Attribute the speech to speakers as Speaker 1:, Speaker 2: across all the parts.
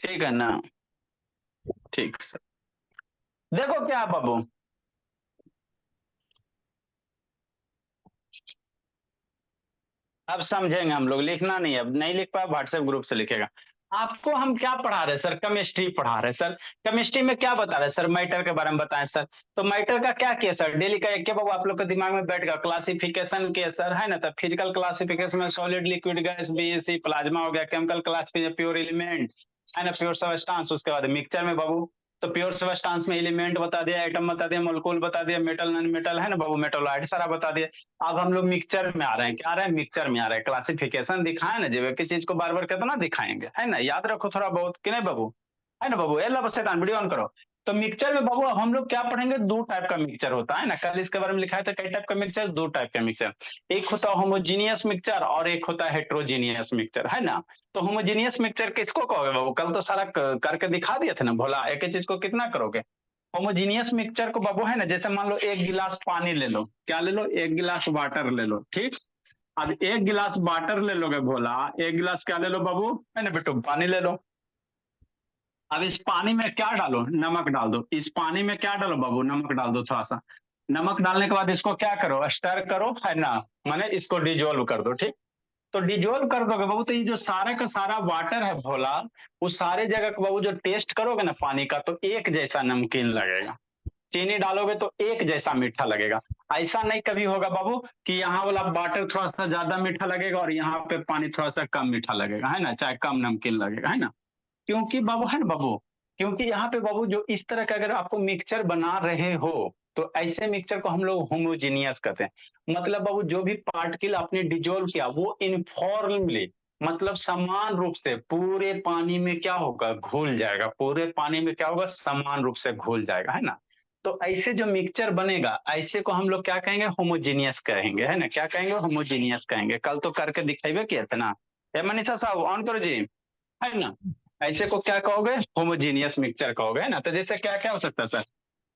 Speaker 1: ठीक है ना। ठीक सर। देखो क्या बाबू, अब समझेंगे हम लोग, लिखना नहीं, अब नहीं लिख पाए व्हाट्सएप ग्रुप से लिखेगा। आपको हम क्या पढ़ा रहे हैं सर? केमिस्ट्री पढ़ा रहे हैं सर। केमिस्ट्री में क्या बता रहे हैं सर? मैटर के बारे में बताएं सर। तो मैटर का क्या किया सर? डेली का एक के बाबू आप लोग के दिमाग में बैठ गया, क्लासिफिकेशन किया सर, है ना? तो फिजिकल क्लासिफिकेशन में solid, liquid, gas, BSc, plasma हो गया। केमिकल क्लासिफिकेशन प्योर एलिमेंट, है ना, प्योर सबस्टांस। उसके बाद मिक्सचर में बाबू, तो प्योर सबस्टांस में एलिमेंट बता दिया, आइटम बता दिया, मोलकूल बता दिया, मेटल नॉन मेटल, है ना बाबू, मेटोलाइट सारा बता दिया। अब हम लोग मिक्सचर में आ रहे हैं, क्या आ रहे हैं? मिक्सचर में आ रहे हैं। क्लासिफिकेशन दिखाए ना, जब एक ही चीज को बार बार कितना दिखाएंगे, है ना? याद रखो थोड़ा बहुत कि नहीं बाबू, है ना बाबू? एला बस वीडियो ऑन करो। तो मिक्सचर में बाबू हम लोग क्या पढ़ेंगे? दो टाइप का मिक्सचर होता है ना, कल इसके बारे में लिखा है था, कई टाइप का मिक्सचर, दो टाइप का मिक्सचर। एक होता है होमोजीनियस मिक्सचर और एक होता है हेट्रोजीनियस मिक्सचर, है ना? तो होमोजीनियस मिक्सचर किसको कहोगे बाबू? कल तो सारा करके दिखा दिए थे ना भोला, एक ही चीज को कितना करोगे? होमोजीनियस मिक्सचर को बाबू, है ना, जैसे मान लो एक गिलास पानी ले लो, क्या ले लो? एक गिलास वाटर ले लो, ठीक। अब एक गिलास वाटर ले लोगे भोला, एक गिलास क्या ले लो बाबू, है ना बेटू, पानी ले लो। अब इस पानी में क्या डालो? नमक डाल दो। इस पानी में क्या डालो बाबू? नमक डाल दो थोड़ा सा। नमक डालने के बाद इसको क्या करो? स्टर करो, है ना, माने इसको डिजोल्व कर दो, ठीक। तो डिजोल्व कर दोगे बाबू, तो ये जो सारा का सारा वाटर है भोला, वो सारे जगह को बाबू जो टेस्ट करोगे ना पानी का, तो एक जैसा नमकीन लगेगा। चीनी डालोगे तो एक जैसा मीठा लगेगा। ऐसा नहीं कभी होगा बाबू कि यहाँ वाला वाटर थोड़ा सा ज्यादा मीठा लगेगा और यहाँ पे पानी थोड़ा सा कम मीठा लगेगा, है ना, चाहे कम नमकीन लगेगा, है ना। क्योंकि बाबू, है ना बाबू, क्योंकि यहाँ पे बाबू जो इस तरह का अगर आपको मिक्सचर बना रहे हो, तो ऐसे मिक्सचर को हम लोग होमोजीनियस कहते हैं। मतलब बाबू जो भी पार्टिकल आपने डिजोल्व किया वो इनफॉर्मली, मतलब समान रूप से पूरे पानी में क्या होगा? घुल जाएगा। पूरे पानी में क्या होगा? समान रूप से घुल जाएगा, है ना। तो ऐसे जो मिक्सचर बनेगा, ऐसे को हम लोग क्या कहेंगे? होमोजीनियस कहेंगे, है ना। क्या कहेंगे? होमोजीनियस कहेंगे। कल तो करके दिखाइबे किया था ना। मनीषा साहब ऑन करो जी, है ना। ऐसे को क्या कहोगे? होमोजीनियस मिक्सचर कहोगे, है ना। तो जैसे क्या क्या हो सकता है सर?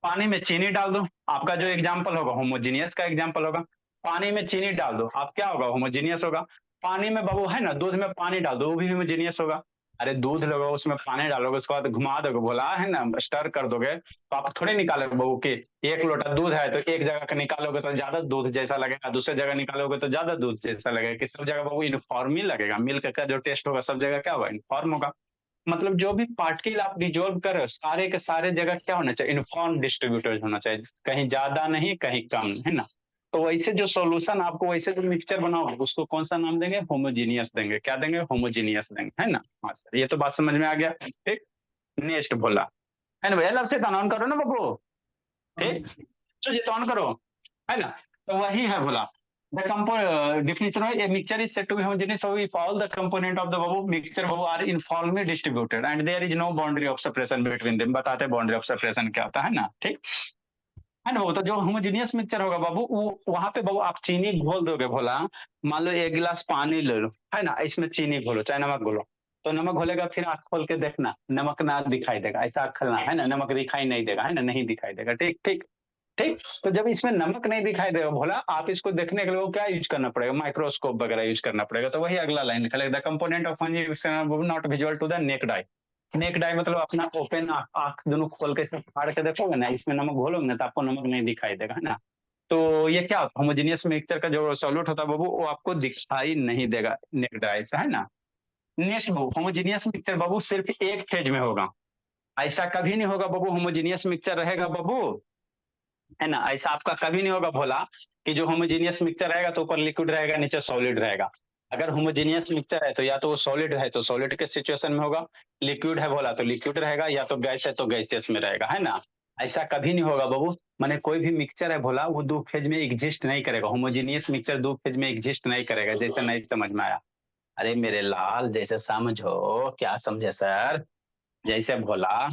Speaker 1: पानी में चीनी डाल दो, आपका जो एग्जाम्पल होगा होमोजीनियस का एग्जाम्पल होगा। पानी में चीनी डाल दो, आप क्या होगा? होमोजीनियस होगा। पानी में बाबू, है ना, दूध में पानी डाल दो, वो भी होमोजीनियस होगा। अरे दूध लोगे, उसमें पानी डालोगे, उसके बाद घुमा दोगे बोला, है ना, स्टर कर दोगे, तो आप थोड़े निकालोगे बाबू कि एक लोटा दूध है तो एक जगह का निकालोगे तो ज्यादा दूध जैसा लगेगा, दूसरे जगह निकालोगे तो ज्यादा दूध जैसा लगेगा, कि सब जगह बाबू यूनिफॉर्म ही लगेगा। मिल्क का जो टेस्ट होगा सब जगह क्या होगा? यूनिफॉर्म होगा। मतलब जो भी पार्टिकल आप डिजोल्व कर रहे हो, सारे के सारे जगह क्या होना चाहिए? यूनिफॉर्म डिस्ट्रीब्यूटेड होना चाहिए, कहीं ज्यादा नहीं कहीं कम, है ना। तो वैसे जो सॉल्यूशन आपको, वैसे जो मिक्सचर बनाओगे, उसको कौन सा नाम देंगे? होमोजीनियस देंगे। क्या देंगे? होमोजीनियस देंगे, है ना। हाँ सर, ये तो बात समझ में आ गया, ठीक। नेक्स्ट बोला, है ना भैया, लब से ऑन करो ना बाबू, ठीक। तो ये तो ऑन करो, है ना। तो वही है बोला, the definition of a mixture is said to be homogeneous if all the component of the above mixture above are uniformly distributed and there is no boundary of separation between them। बताते हैं boundary of separation क्या होता है ना, ठीक है ना बाबू। तो जो होमोजीनियस मिक्सचर होगा बाबू, वो वहां पे बाबू आप चीनी घोल दोगे भोला। मान लो एक गिलास पानी ले लो, है ना, इसमें चीनी घोलो चाहे नमक घोलो। तो नमक घोलेगा, फिर आंख खोल के देखना, नमक ना दिखाई देगा, ऐसा खलना, है ना, नमक दिखाई नहीं देगा, है ना, नहीं दिखाई देगा, ठीक ठीक ठीक। तो जब इसमें नमक नहीं दिखाई देगा भोला, आप इसको देखने के लिए वो क्या यूज करना पड़ेगा? माइक्रोस्कोप वगैरह यूज करना पड़ेगा। तो वही अगला लाइन निकलेगा, the component of not visual to the naked eye. Naked eye मतलब अपना ओपन आंख दोनों खोल के सब फाड़ के देखोगे ना, इसमें नमक घोलोगे ना, तो आपको नमक नहीं दिखाई देगा, है ना। तो ये क्या होता है? होमोजीनियस मिक्सचर का जो सॉल्यूट होता है बाबू, वो आपको दिखाई नहीं देगा नेक डाई से, है ना। नेक्स्ट बाबू, होमोजीनियस मिक्सचर बाबू सिर्फ एक फेज में होगा। ऐसा कभी नहीं होगा बाबू, होमोजीनियस मिक्सचर रहेगा बाबू, है ना, ऐसा आपका कभी नहीं होगा भोला कि जो होमोजीनियस मिक्सचर रहेगा तो ऊपर लिक्विड रहेगा नीचे सॉलिड रहेगा। अगर होमोजीनियस मिक्सचर है तो या तो वो सॉलिड है तो सॉलिड के सिचुएशन में होगा, लिक्विड है भोला तो लिक्विड रहेगा, या तो गैस है तो गैसियस में रहेगा, है ना। ऐसा कभी नहीं होगा बाबू। माने कोई भी मिक्सचर है भोला, वो दो फेज में एग्जिस्ट नहीं करेगा। होमोजीनियस मिक्सचर दो फेज में एग्जिस्ट नहीं करेगा। जैसे नहीं समझ में आया? अरे मेरे लाल, जैसे समझो, क्या समझे सर? जैसे भोला,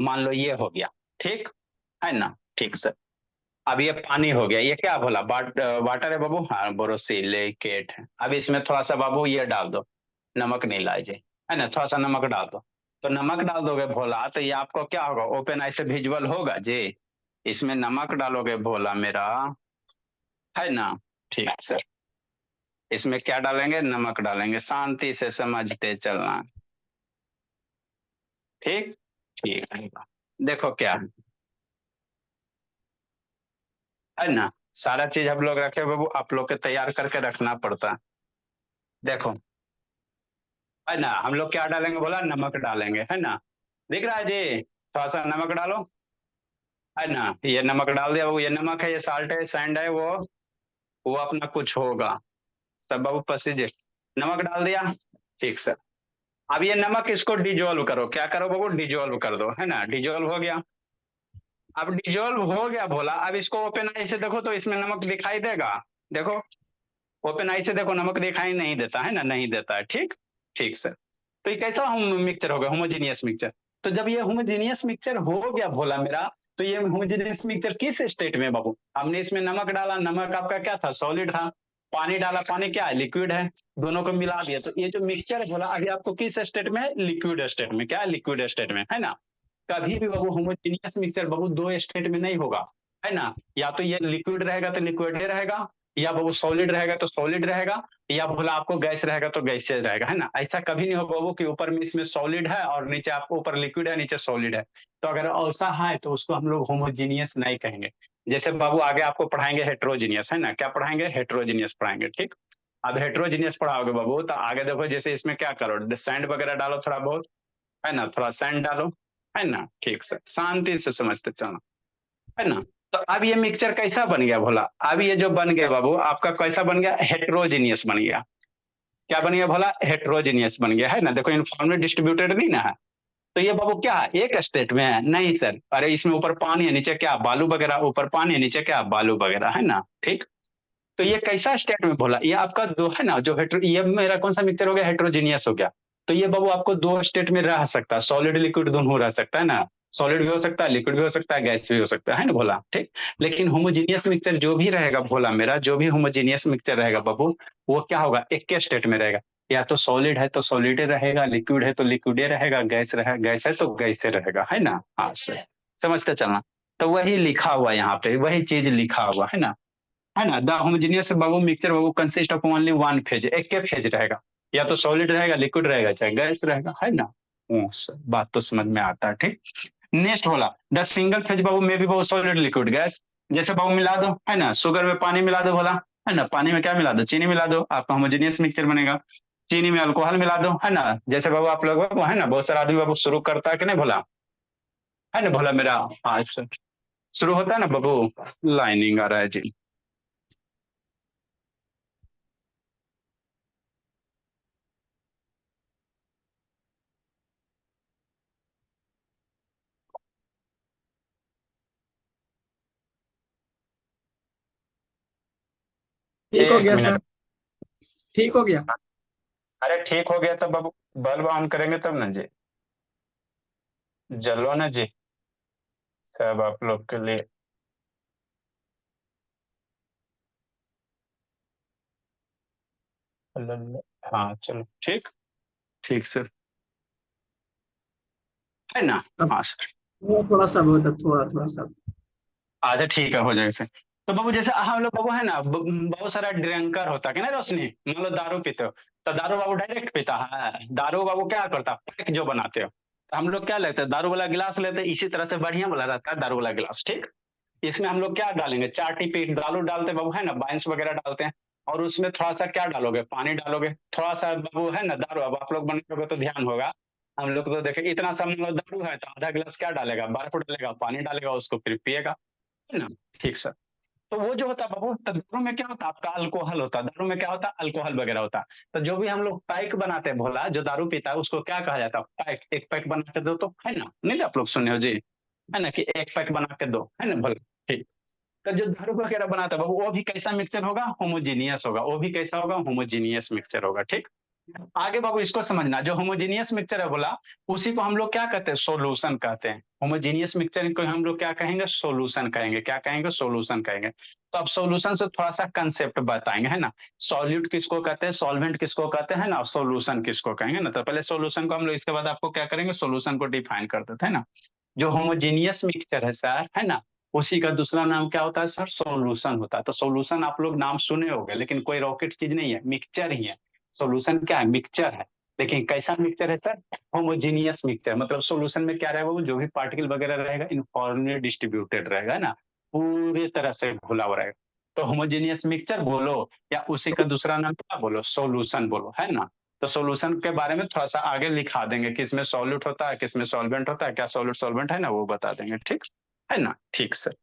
Speaker 1: मान लो ये हो गया, ठीक है ना, ठीक सर। अब ये पानी हो गया, ये क्या बोला? वाटर है बाबू, हाँ, बोरोसिलिकेट है। अब इसमें थोड़ा सा बाबू ये डाल दो, नमक नहीं लाइए, है ना, थोड़ा सा नमक डाल दो। तो नमक डाल दोगे भोला, तो ये आपको क्या होगा? ओपन ऐसे विजुअल होगा जी। इसमें नमक डालोगे भोला मेरा, है ना, ठीक सर। इसमें क्या डालेंगे? नमक डालेंगे। शांति से समझते चलना। ठीक, ठीक है। देखो क्या है ना, सारा चीज हम लोग रखे बाबू, आप लोग के तैयार करके रखना पड़ता है। देखो है ना, हम लोग क्या डालेंगे बोला, नमक डालेंगे, है ना। दिख रहा है जी, थोड़ा सा नमक डालो, है ना। ये नमक डाल दिया बाबू, ये नमक है, ये साल्ट है, सैंड है, वो अपना कुछ होगा सब बाबू, पसीजे। नमक डाल दिया, ठीक सर। अब ये नमक इसको डिजोल्व करो, क्या करो बाबू, डिजोल्व कर दो, है ना, डिजोल्व हो गया। अब डिजोल्व हो गया बोला, अब इसको ओपन आई से देखो तो इसमें नमक दिखाई देगा। देखो, ओपन आई से देखो, नमक दिखाई नहीं देता है ना, नहीं देता है, ठीक। ठीक सर। तो ये कैसा हम मिक्सचर हो गया, होमोजीनियस मिक्सचर। तो जब ये होमोजीनियस मिक्सचर हो गया भोला मेरा, तो ये होमोजीनियस मिक्सचर किस स्टेट में है बाबू, हमने इसमें नमक डाला, नमक आपका क्या था, सॉलिड था। पानी डाला, पानी क्या है, लिक्विड है। दोनों को मिला दिया, तो ये जो मिक्सचर है भोला, अभी आपको किस स्टेट में है, लिक्विड स्टेट में, क्या है, लिक्विड स्टेट में, है ना। कभी भी बाबू होमोजीनियस मिक्सचर बाबू दो स्टेट में नहीं होगा, है ना। या तो ये लिक्विड रहेगा तो लिक्विड रहेगा, या बाबू सॉलिड रहेगा तो सॉलिड रहेगा, या बोला आपको गैस रहेगा तो गैसेज रहेगा, है ना। ऐसा कभी नहीं होगा वो कि ऊपर में इसमें सॉलिड है और नीचे आपको, ऊपर लिक्विड है नीचे सॉलिड है। तो अगर ऐसा है तो उसको हम लोग होमोजीनियस नहीं कहेंगे। जैसे बाबू आगे आपको पढ़ाएंगे हेट्रोजीनियस, है ना, क्या पढ़ाएंगे, हेट्रोजीनियस पढ़ाएंगे, ठीक। अब हेट्रोजीनियस पढ़ाओगे बाबू तो आगे देखो, जैसे इसमें क्या करो, सैंड वगैरह डालो थोड़ा बहुत, है ना, थोड़ा सैंड डालो, है ना, ठीक से शांति से समझते चलो, है ना। तो अब ये मिक्सचर कैसा बन गया भोला, अब ये जो बन गया बाबू आपका कैसा बन गया, हेट्रोजीनियस बन गया। क्या बन गया भोला, हेट्रोजीनियस बन गया, है ना। देखो यूनिफॉर्मली डिस्ट्रीब्यूटेड नहीं ना है। तो ये बाबू क्या है, एक स्टेट में है नहीं सर, अरे इसमें ऊपर पानी है नीचे क्या, बालू वगैरह, ऊपर पानी है नीचे क्या, बालू वगैरह, है ना, ठीक। तो ये कैसा स्टेट में बोला, ये आपका दो है ना, जो हेट्रो, ये मेरा कौन सा मिक्सचर हो गया, हेट्रोजीनियस हो गया। तो ये बाबू आपको दो स्टेट में रह सकता है, सॉलिड लिक्विड दोनों रह सकता है ना। सॉलिड भी हो सकता है, लिक्विड भी हो सकता है, गैस भी हो सकता है ना भोला, ठीक। लेकिन होमोजीनियस मिक्सचर जो भी रहेगा भोला मेरा, जो भी होमोजीनियस मिक्सचर रहेगा बाबू, वो क्या होगा, एक के स्टेट में रहेगा। या तो सॉलिड है तो सॉलिड रहेगा, लिक्विड है तो लिक्विड रहेगा, गैस रहे, गैस है तो गैस रहेगा, है ना। हाँ सर, समझते चलना। तो वही लिखा हुआ यहाँ पे, वही चीज लिखा हुआ है ना। है ना, the homogeneous Babu mixture Babu consist of only one phase, एक के फेज रहेगा। या तो सॉलिड रहेगा, लिक्विड रहेगा, चाहे गैस रहेगा, है ना। बात तो समझ में आता है, ठीक। नेक्स्ट बोला, द सिंगल फेज बाबू में भी बाबू सॉलिड लिक्विड गैस। जैसे बाबू मिला दो, है ना, शुगर में पानी मिला दो बोला, है ना, पानी में क्या मिला दो, चीनी मिला दो, आपका होमोजेनियस मिक्सचर बनेगा। चीनी में अल्कोहल मिला दो, है ना। जैसे बाबू आप लोग बाबू, है ना, बहुत सारा आदमी बाबू शुरू करता है कि नहीं भोला, है ना भोला मेरा। हाँ शुरू होता है ना बाबू, लाइनिंग आ रहा है जी।
Speaker 2: ठीक हो
Speaker 1: एक
Speaker 2: गया
Speaker 1: मिनट।
Speaker 2: सर। ठीक हो गया।
Speaker 1: अरे ठीक हो गया तब अब बल्ब ऑन करेंगे तब ना जी, जलो ना जी, सब आप लोग के लिए। हाँ चलो ठीक, ठीक सर, है ना।
Speaker 2: अब
Speaker 1: हाँ सर।
Speaker 2: वो थोड़ा सा बहुत है, थोड़ा थोड़ा सा।
Speaker 1: अच्छा ठीक है, हो जाएगा सर। तो बाबू जैसे हम लोग बाबू है ना, बहुत सारा ड्रिंकर होता है कि ना रोशनी, मान लो दारू पीते हो, तो दारू बाबू डायरेक्ट पीता है, दारू बाबू क्या करता है, पैक जो बनाते हो, तो हम लोग क्या लेते हैं, दारू वाला गिलास लेते हैं, इसी तरह से बढ़िया वाला रहता है दारू वाला गिलास, ठीक। इसमें हम लोग क्या डालेंगे, 4 टीपी दारू डालते बाबू, है ना, बाइंस वगैरह डालते हैं। और उसमें थोड़ा सा क्या डालोगे, पानी डालोगे थोड़ा सा बाबू, है ना, दारू, अब आप लोग बनाओगे तो ध्यान होगा। हम लोग तो देखे इतना सा मतलब दारू है तो आधा गिलास क्या डालेगा, बर्फ डालेगा, पानी डालेगा, उसको फिर पिएगा, है ना। ठीक सर। तो वो जो होता है बाबू, तो दारू में क्या होता है आपका, अल्कोहल होता है, दारू में क्या होता है, अल्कोहल वगैरह होता है। तो जो भी हम लोग पैक बनाते हैं भोला, जो दारू पीता है उसको क्या कहा जाता है, पैक, एक पैक बना के दो तो, है ना, नहीं आप लोग सुने हो जी, है ना, कि एक पैक बना के दो, है ना भोला, ठीक। तो जो दारू वगैरह बनाता है वो भी कैसा मिक्सचर होगा, होमोजीनियस होगा, वो भी कैसा होगा, होमोजीनियस मिक्सचर होगा, ठीक। आगे बाबू इसको समझना, जो होमोजीनियस मिक्सचर है बोला, उसी को हम लोग क्या कहते हैं, सोल्यूशन कहते हैं। होमोजीनियस मिक्सचर को हम लोग क्या कहेंगे, सोल्यूशन कहेंगे, क्या कहेंगे, सोल्यूशन कहेंगे। तो अब सोल्यूशन से थोड़ा सा कंसेप्ट बताएंगे, है ना। सॉल्यूट किसको कहते हैं, सॉल्वेंट किसको कहते हैं ना, सोल्यूशन किसको कहेंगे ना। तो पहले सोल्यूशन को हम लोग, इसके बाद आपको क्या करेंगे, सोल्यूशन को डिफाइन कर देते हैं ना। जो होमोजीनियस मिक्सचर है सर, है ना, उसी का दूसरा नाम क्या होता है सर, सॉल्यूशन होता है। तो सॉल्यूशन आप लोग नाम सुने होंगे, लेकिन कोई रॉकेट चीज नहीं है, मिक्सचर ही है। सॉल्यूशन क्या है, मिक्सचर है। लेकिन कैसा मिक्सचर है सर? होमोजीनियस मिक्सचर, मतलब सॉल्यूशन में क्या रहेगा, वो जो भी पार्टिकल वगैरह रहेगा यूनिफॉर्मली डिस्ट्रीब्यूटेड रहेगा, है ना, पूरी तरह से घुला हुआ रहेगा। तो होमोजीनियस मिक्सचर बोलो या उसी का दूसरा नाम क्या बोलो, सॉल्यूशन बोलो, है ना। तो सॉल्यूशन के बारे में थोड़ा सा आगे लिखा देंगे कि इसमें सॉल्यूट होता है, किसमें सॉल्वेंट होता है, क्या सॉल्यूट सॉल्वेंट है ना, वो बता देंगे, ठीक है ना। ठीक सर,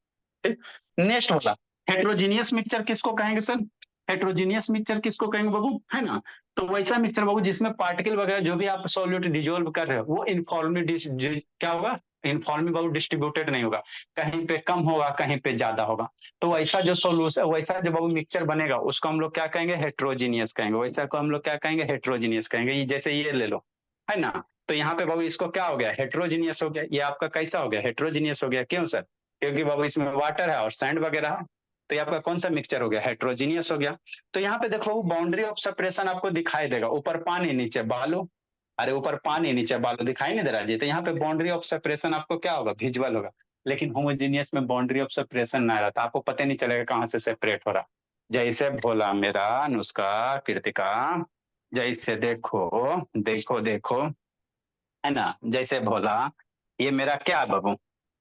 Speaker 1: ठीक। नेक्स्ट वाला, हेट्रोजीनियस मिक्सचर किसको कहेंगे सर? हेट्रोजीनियस मिक्सचर किसको कहेंगे बाबू, है ना। तो वैसा मिक्सचर बाबू जिसमें पार्टिकल वगैरह जो भी आप सॉल्यूट डिजोल्व कर रहे हो वो इनफॉर्मली क्या होगा, इनफॉर्मली बाबू डिस्ट्रीब्यूटेड नहीं होगा, कहीं पे कम होगा कहीं पे ज्यादा होगा। तो वैसा जो सोल्यूशन, वैसा जो बाबू मिक्सचर बनेगा उसको हम लोग क्या कहेंगे, हेट्रोजीनियस कहेंगे। वैसा को हम लोग क्या कहेंगे, हेट्रोजीनियस कहेंगे। ये जैसे ये ले लो, है ना। तो यहाँ पे बाबू इसको क्या हो गया, हेट्रोजीनियस हो गया। ये आपका कैसा हो गया, हेट्रोजीनियस हो गया। क्यों सर? क्योंकि बाबू इसमें वाटर है और सैंड वगैरह है। तो ये आपका कौन सा मिक्सचर हो गया, हेट्रोजीनियस हो गया। तो यहाँ पे देखो बाउंड्री ऑफ सेपरेशन आपको दिखाई देगा, ऊपर पानी नीचे बालू। अरे ऊपर पानी नीचे बालू दिखाई नहीं दे रहा जी, तो यहाँ पे बाउंड्री ऑफ सेपरेशन आपको क्या होगा, विजुअल होगा। लेकिन होमोजीनियस में बाउंड्री ऑफ सेपरेशन ना रहता, आपको पता नहीं चलेगा कहाँ से सेपरेट हो रहा। जैसे भोला मेरा, अनुष्का, कृतिका, जैसे देखो, देखो देखो, है ना, जैसे भोला, ये मेरा क्या है बाबू,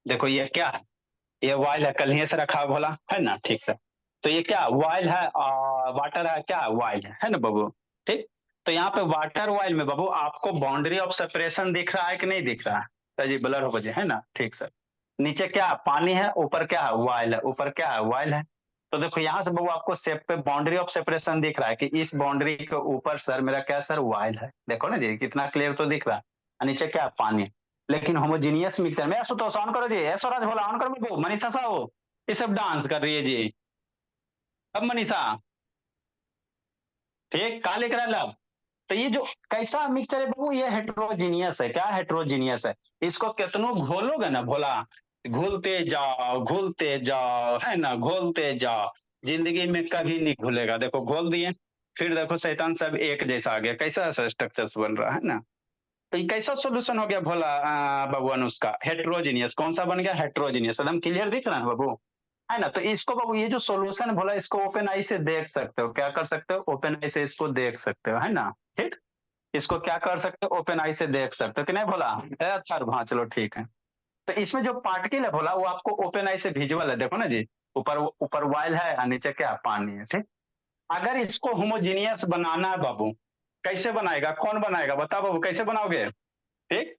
Speaker 1: देखो ये क्या है, ये वाइल है, कल से रखा है भोला, है ना, ठीक से। तो ये क्या वाइल है, वाटर है, क्या वाइल है ना बाबू, ठीक। तो यहाँ पे वाटर वाइल में बाबू आपको बाउंड्री ऑफ सेपरेशन दिख रहा है कि नहीं दिख रहा है? तो जी ब्लर हो बजे, है ना, ठीक सर। नीचे क्या पानी है, ऊपर क्या है, वाइल है, ऊपर क्या है, वाइल है। तो देखो यहाँ से बाबू आपको सेप पे बाउंड्री ऑफ सेपरेशन दिख रहा है कि इस बाउंड्री के ऊपर सर मेरा क्या सर, वाइल है। देखो ना जी कितना क्लियर तो दिख रहा है। और नीचे क्या है, पानी। लेकिन होमोजीनियस मिक्सचर में तो ऑन करो जी, स्वराज बोला ऑन करो बाबू, मनीषा साहू ये सब डांस कर रही है जी। अब मनीषा, ठीक, कहा लिख रहा है लब। तो ये जो कैसा मिक्सचर है बाबू, ये हेट्रोजीनियस है। क्या हेट्रोजीनियस है? इसको कितनों घोलोगे ना भोला, घुलते जाओ, है ना, घोलते जाओ, जिंदगी में कभी नहीं घुलेगा। देखो घोल दिए, फिर देखो शैतान सब एक जैसा आ गया, कैसा स्ट्रक्चर्स बन रहा है ना। तो ये कैसा सोल्यूशन हो गया भोला, बाबू अनुष्का, हेट्रोजीनियस। कौन सा बन गया, हेट्रोजीनियस। एकदम क्लियर दिख रहा है बाबू, है ना। तो इसको बाबू ये जो सोल्यूशन भोला, इसको ओपन आई से देख सकते हो, क्या कर सकते हो, ओपन आई से इसको देख सकते हो, है ना, ठीक। इसको क्या कर सकते हो, ओपन आई से देख सकते हो कि नहीं भोला, है अच्छा, हाँ चलो ठीक है। तो इसमें जो पार्टिकल है भोला वो आपको ओपन आई से विजुअल है, देखो ना जी, ऊपर ऊपर वाइल है और नीचे क्या पानी है, ठीक। अगर इसको होमोजीनियस बनाना है बाबू, कैसे बनाएगा, कौन बनाएगा, बताओ बाबू कैसे बनाओगे, ठीक।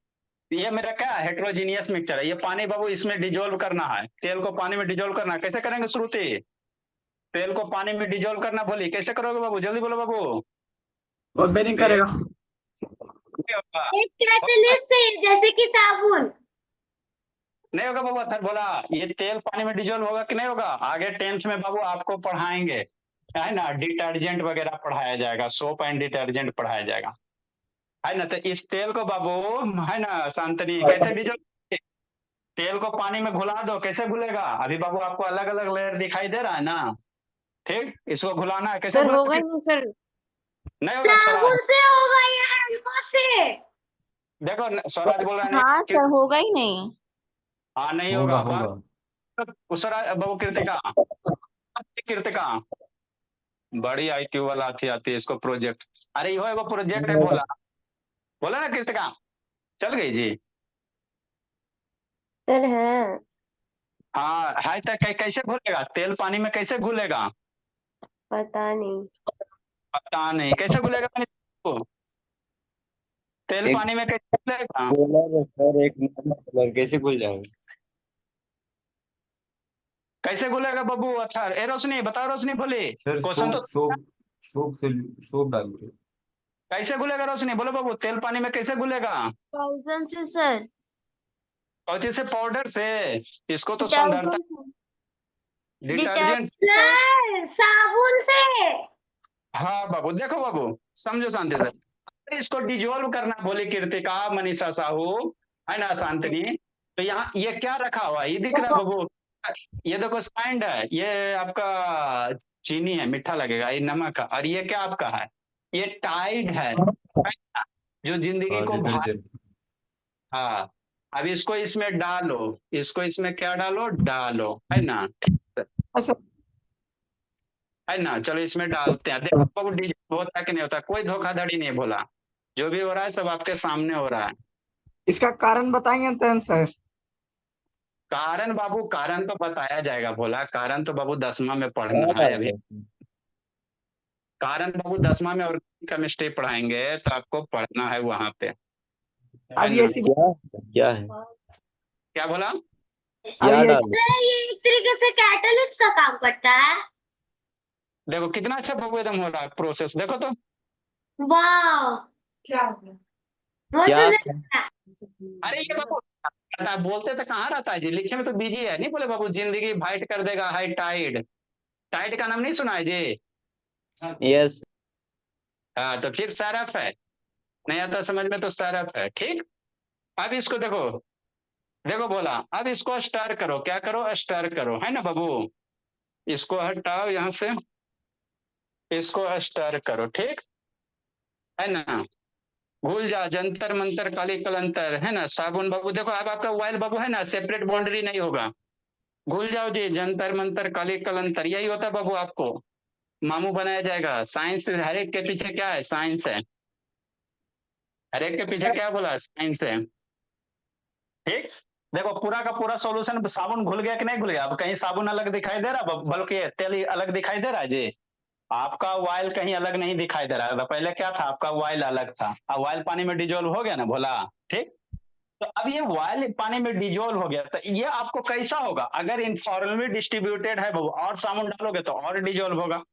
Speaker 1: ये मेरा क्या हेट्रोजीनियस मिक्सचर है, ये पानी बाबू इसमें डिजोल्व करना है, तेल को पानी में डिजोल्व करना है। कैसे करेंगे श्रुति, तेल को पानी में डिजोल्व करना बोली, कैसे करोगे बाबू, जल्दी बोलो बाबू।
Speaker 2: और बेरिंग
Speaker 1: तेल
Speaker 2: करेगा।
Speaker 1: नहीं होगा,
Speaker 3: एक कैटलिस्ट है जैसे कि साबुन।
Speaker 1: नहीं होगा बाबू, अथर बोला ये तेल पानी में डिजोल्व होगा कि नहीं होगा, आगे टेंथ में बाबू आपको पढ़ाएंगे, है ना, डिटर्जेंट वगैरह पढ़ाया जाएगा, सोप एंड डिटर्जेंट पढ़ाया जाएगा, है ना। तो इस तेल को बाबू, है ना शांतनी, कैसे डिजोल्व, तेल को पानी में घुला दो, कैसे घुलेगा, अभी बाबू आपको अलग अलग लेयर दिखाई दे रहा है ना, ठीक। इसको घुलाना है, कैसे
Speaker 4: सर होगा
Speaker 1: घुलाना,
Speaker 4: ही नहीं सर।
Speaker 1: नहीं होगा स्वराज,
Speaker 3: साबुन से होगा या हलवा से?
Speaker 1: देखो स्वराज बोल रहा है
Speaker 4: हाँ
Speaker 1: नहीं,
Speaker 4: सर होगा ही नहीं।
Speaker 1: हाँ नहीं
Speaker 5: होगा
Speaker 1: होगा
Speaker 5: होगा।
Speaker 1: स्वराज बाबू, कृतिका, कृतिका बड़ी आईक्यू वाला आती है इसको प्रोजेक्ट, अरे यो एगो प्रोजेक्ट है बोला, बोला ना कृतिका, चल गई जी।
Speaker 4: सर है।
Speaker 1: हाँ है तो कैसे घुलेगा, तेल पानी में कैसे घुलेगा,
Speaker 4: पता नहीं।
Speaker 1: पता नहीं कैसे घुलेगा, तेल
Speaker 5: एक
Speaker 1: पानी में कैसे घुलेगा,
Speaker 5: बोला है सर, एक कलर कैसे खुल जाएगा?
Speaker 1: कैसे घुलेगा बब्बू, अच्छा ए रोशनी बताओ, रोशनी बोली
Speaker 5: सर
Speaker 1: क्वेश्चन
Speaker 5: सोप
Speaker 1: तो,
Speaker 5: सोप सोप से सोप डाल के।
Speaker 1: कैसे घुलेगा रोशनी बोलो बब्बू, तेल पानी में कैसे घुलेगा,
Speaker 4: पॉइजन से सर।
Speaker 1: कौची से, पाउडर से, इसको तो सौंदर्यता,
Speaker 4: डिटर्जेंट।
Speaker 1: डिटर्जेंट।
Speaker 3: सर साबुन से।
Speaker 1: हाँ बाबू, देखो बाबू समझो शांति से, इसको डिजोल्व करना बोली कृतिका, मनीषा साहू, है ना शांतनी। तो यहाँ ये क्या रखा हुआ है, ये दिख रहा है बाबू, ये देखो सैंड है, ये आपका चीनी है, मीठा लगेगा, ये नमक है, और ये क्या आपका है, ये टाइड है ना? जो जिंदगी
Speaker 5: और
Speaker 1: को भार,
Speaker 5: डिटर्जेंट।
Speaker 1: हाँ। अब इसको इसमें डालो, इसको इसमें क्या डालो, डालो, है ना, ठीक
Speaker 2: अच्छा,
Speaker 1: है ना, चलो इसमें डालते हैं, देखो बाबू डिजोल्व होता है कि नहीं होता, कोई धोखाधड़ी नहीं बोला, जो भी हो रहा है सब आपके सामने हो रहा है।
Speaker 2: इसका कारण बताएंगे अंतन सर?
Speaker 1: कारण बाबू, कारण तो बताया जाएगा भोला, कारण तो बाबू 10वां में
Speaker 5: क्या
Speaker 1: पढ़ना है
Speaker 5: डाल
Speaker 1: अभी।
Speaker 5: रहे
Speaker 1: कारण बाबू 10वां में और केमिस्ट्री पढ़ाएंगे तो आपको पढ़ना है वहां पे, है
Speaker 2: अब
Speaker 1: ना।
Speaker 2: ये सी
Speaker 5: क्या है?
Speaker 1: क्या बोला?
Speaker 2: अब
Speaker 5: क्या
Speaker 2: ये
Speaker 5: डाल रहे
Speaker 3: सर ये एक तरीके से कैटलिस्ट का काम करता है।
Speaker 1: देखो कितना अच्छा बाबू एकदम हो रहा है प्रोसेस, देखो तो।
Speaker 3: वाह, क्या हो गया? बहुत
Speaker 5: क्या
Speaker 3: सुंदर
Speaker 5: था?
Speaker 3: लग रहा है।
Speaker 1: अरे ये बाबू रहता है, बोलते तो कहाँ रहता है जी, लिखे में तो बिजी है। नहीं बोले बाबू जिंदगी वाइट कर देगा हाई टाइड, टाइड का नाम नहीं सुना है जी?
Speaker 5: यस।
Speaker 1: हाँ तो फिर सरफ है, नहीं आता समझ में तो सरफ है, ठीक। अब इसको देखो, देखो बोला, अब इसको स्टर करो, क्या करो, स्टर करो, है ना बाबू। इसको हटाओ यहाँ से, इसको स्टर करो, ठीक है ना। भूल जा जंतर मंतर काली कलंतर, है ना। साबुन बाबू देखो, अब आपका वाइल बाबू है ना, सेपरेट बाउंड्री नहीं होगा। भूल जाओ जी, जंतर मंतर काली कलंतर यही होता है बाबू, आपको मामू बनाया जाएगा। साइंस हर एक के पीछे क्या है, साइंस है। हर एक के पीछे क्या बोला, साइंस है, ठीक। देखो पूरा का पूरा सॉल्यूशन, साबुन घुल गया कि नहीं घुल गया? अब कहीं साबुन अलग दिखाई दे रहा, बल्कि तेल ही अलग दिखाई दे रहा है जी। आपका वाइल कहीं अलग नहीं दिखाई दे रहा है। पहले क्या था, आपका वाइल अलग था, अब वाइल पानी में डिजोल्व हो गया ना भोला, ठीक। तो अब ये वाइल पानी में डिजोल्व हो गया, तो ये आपको कैसा होगा, अगर इनफॉर्मली डिस्ट्रीब्यूटेड है बाबू और साबुन डालोगे तो और डिजोल्व होगा,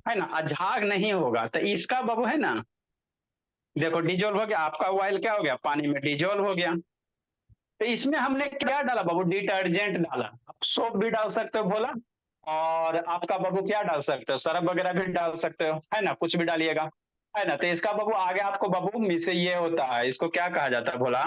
Speaker 1: है ना, अझाग नहीं होगा। तो इसका बाबू है ना, देखो डिजोल्व हो गया, आपका वाइल क्या हो गया, पानी में डिजोल्व हो गया। तो इसमें हमने क्या डाला बाबू, डिटर्जेंट डाला। आप सोप भी डाल सकते हो भोला, और आपका बाबू क्या डाल सकते हो, सरफ वगैरह भी डाल सकते हो, है ना, कुछ भी डालिएगा, है ना। तो इसका बाबू आगे आपको बाबू मिसे ये होता है, इसको क्या कहा जाता है भोला,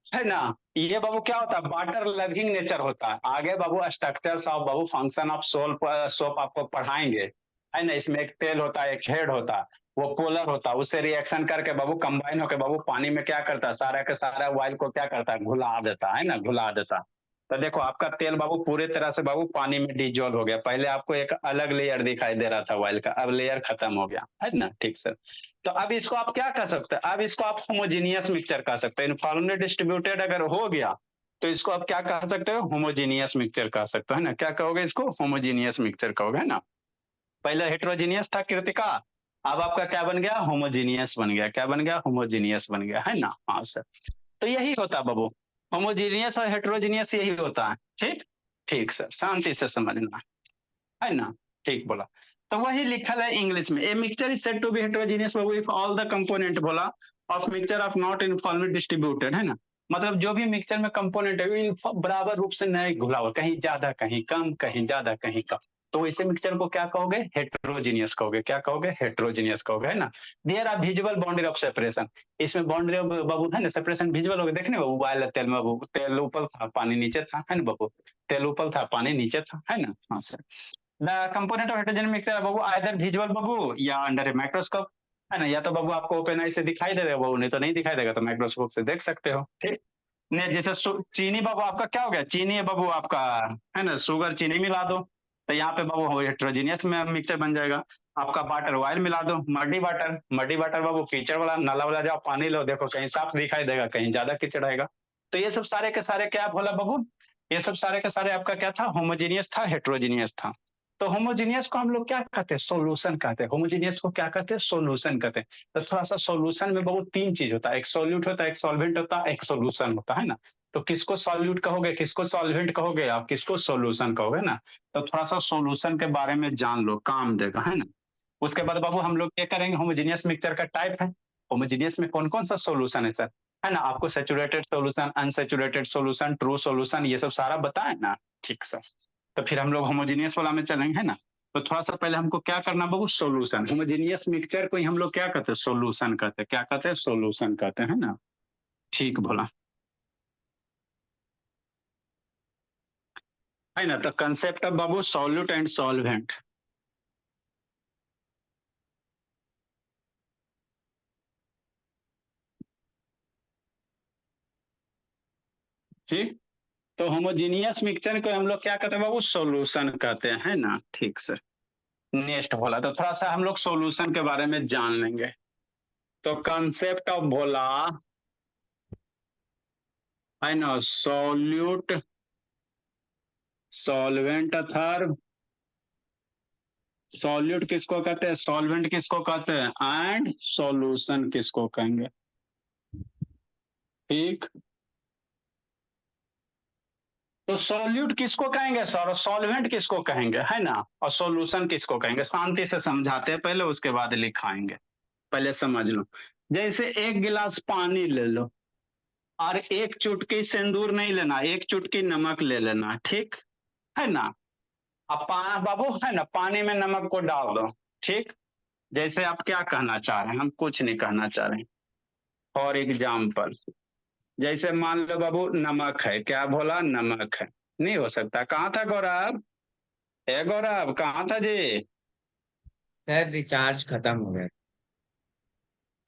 Speaker 1: है ना। ये बाबू क्या होता है, वाटर लविंग नेचर होता है। आगे बाबू स्ट्रक्चर्स ऑफ बाबू फंक्शन ऑफ सोप आपको पढ़ाएंगे, है ना। इसमें एक टेल होता है, एक हेड होता है, वो पोलर होता है, उससे रिएक्शन करके बाबू कंबाइन होकर बाबू पानी में क्या करता है, सारा का सारा ऑयल को क्या करता है, घुला देता है ना, घुला देता। तो देखो आपका तेल बाबू पूरे तरह से बाबू पानी में डिजोल्व हो गया। पहले आपको एक अलग लेयर दिखाई दे रहा था ऑयल का, अब लेयर खत्म हो गया, है ना, ठीक सर। तो अब इसको आप क्या कर सकते हैं, अब इसको आप होमोजीनियस मिक्सचर कह सकते हैं। यूनिफॉर्मली डिस्ट्रीब्यूटेड अगर हो गया तो इसको आप क्या कह सकते हो, होमोजीनियस मिक्सचर कह सकते हो, है ना। क्या कहोगे इसको, होमोजीनियस मिक्सचर कहोगे, है ना। पहले हेट्रोजीनियस था कृतिका, अब आपका क्या बन गया, होमोजीनियस बन गया। क्या बन गया, होमोजीनियस बन गया, है ना। हाँ सर, तो यही होता है बाबू, होमोजीनियस और हेट्रोजीनियस यही होता है, ठीक। ठीक सर, शांति से समझना, है ना, ठीक बोला। तो वही लिखल है इंग्लिश में, a mixture is said to be heterogeneous बाबू इफ ऑल द कंपोनेंट बोला of mixture of not uniformly distributed, है ना। मतलब जो भी मिक्सचर में कंपोनेंट है वो बराबर रूप से नहीं घुला हुआ, कहीं ज्यादा कहीं कम, कहीं ज्यादा कहीं कम। तो इसे मिक्सचर को क्या कहोगे, हेटेरोजेनियस कहोगे। क्या कहोगे, हेटेरोजेनियस कहोगे, है ना। There are visible boundary of separation, इसमें बाउंड्री ऑफ बाबू है ना, सेपरेशन विजिबल होगा, देखने बाबू वाइल तेल में बाबू, तेल ऊपर था पानी नीचे था, है ना बाबू, तेल ऊपर था पानी नीचे था, है ना। हाँ sir, the component of heterogeneous mixture बाबू आइदर विजुअल बाबू या अंडर ए माइक्रोस्कोप, है ना। या तो बाबू आपको ओपन आई से दिखाई दे रहा बाबू, नहीं तो नहीं दिखाई देगा तो माइक्रोस्कोप से देख सकते हो, ठीक। ने जैसे चीनी बाबू आपका क्या हो गया, चीनी है बाबू आपका, है ना, शुगर चीनी मिला दो तो यहाँ पे बाबू हेटेरोजेनियस में मिक्सचर बन जाएगा। आपका वाटर ऑयल मिला दो, मडी वाटर, मडी वाटर बाबू कीचड़ वाला, नाला वाला जाओ पानी लो, देखो कहीं साफ दिखाई देगा, कहीं ज्यादा कीचड़ आएगा। तो ये सब सारे के सारे क्या बोला बाबू, ये सब सारे के सारे आपका क्या था, होमोजीनियस था, हेटेरोजीनियस था। तो होमोजीनियस को हम लोग क्या कहते हैं, सोल्यूशन कहते हैं। होमोजीनियस को क्या कहते हैं, सोल्यूशन कहते हैं। तो थोड़ा सा सोल्यूशन में बहुत तीन चीज होता है, एक सोल्यूट होता है, एक सॉल्वेंट होता है, एक सोल्यूशन होता है ना। तो किसको सॉल्यूट कहोगे, किसको सॉल्वेंट कहोगे, और किसको सोल्यूशन कहोगे ना। तो थोड़ा सा सोल्यूशन के बारे में जान लो, काम देगा, है ना। उसके बाद बाबू हम लोग क्या करेंगे, होमोजीनियस मिक्सचर का टाइप है, होमोजीनियस में कौन कौन सा सोल्यूशन है सर, है ना। आपको saturated solution, unsaturated solution, true solution, ये सब सारा बताए ना, ठीक सर। तो फिर हम लोग होमोजीनियस वाला में चलेंगे, है ना। तो थोड़ा सा पहले हमको क्या करना बाबू, सोल्यूशन। होमोजीनियस मिक्सचर को ही हम लोग क्या कहते हैं, सोल्यूशन कहते हैं। क्या कहते हैं, सोल्यूशन कहते हैं, है ना। ठीक बोला, है ना। तो concept of Babu solute and solvent, ठीक। तो होमोजीनियस मिक्सचर को हम लोग क्या कहते हैं बाबू, सोल्यूशन कहते हैं, है ना, ठीक सर। नेक्स्ट बोला, तो थोड़ा सा हम लोग सोल्यूशन के बारे में जान लेंगे, तो कंसेप्ट ऑफ भोला है ना, सॉल्यूट, सॉल्वेंट अथर्व, सॉल्यूट किसको कहते हैं, सॉल्वेंट किसको कहते हैं, एंड सॉल्यूशन किसको कहेंगे। ठीक, तो सॉल्यूट किसको कहेंगे सर, सॉल्वेंट किसको कहेंगे, है ना, और सॉल्यूशन किसको कहेंगे। शांति से समझाते हैं पहले, उसके बाद लिखाएंगे। पहले समझ लो, जैसे एक गिलास पानी ले लो और एक चुटकी सिंदूर नहीं लेना, एक चुटकी नमक ले लेना, ठीक है ना। अब बाबू है ना, पानी में नमक को डाल दो, ठीक। जैसे आप क्या कहना चाह रहे हैं, हम कुछ नहीं कहना चाह रहे हैं। फॉर एग्जाम्पल, जैसे मान लो बाबू नमक है, क्या बोला, नमक है। नहीं हो सकता, कहाँ था गौरव, ए गौरव कहाँ था जी।
Speaker 6: सर रिचार्ज खत्म हो गया।